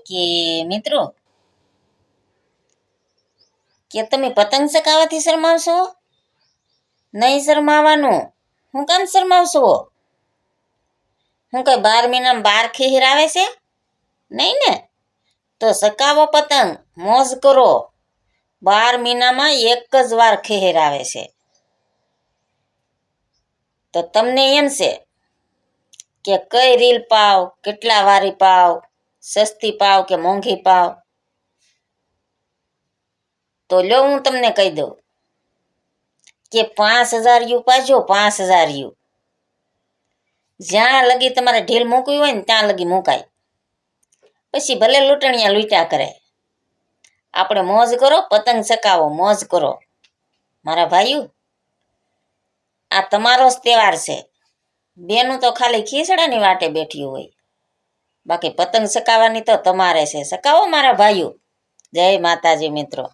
કે મિત્રો કે તમે પતંગ ચગાવવાથી શરમાવશો? નહીં શરમાવાનું. હું કામ શરમાવશો? હું કઈ 12 મહિનામાં 12 ખેહેર આવે છે? નહીં ને? તો ચગાવો પતંગ, મોજ કરો. 12 મહિનામાં એક જ વાર ખેહેર આવે છે. તો તમને એમ છે કે કઈ રીલ પાવ, કેટલા વારી પાવ, સસ્તી પાવ કે મોંઘી પાવ? તો લો હું તમને કહી દઉં કે 5000 યુ પાજો. 5000 યુ જ્યાં લગી તમારે ઢીલ મૂકવી હોય ને ત્યાં લગી મુકાય. પછી ભલે લૂંટણિયા લૂંટ્યા કરે. આપણે મોજ કરો, પતંગ ચગાવો, મોજ કરો. મારા ભાઈઓ, આ તમારો જ તહેવાર છે. બેનું તો ખાલી ખીસડાની વાટે બેઠી હોય, બાકી પતંગ ચગાવવાની તો તમારે છે. ચગાવો મારા ભાઈઓ. જય માતાજી મિત્રો.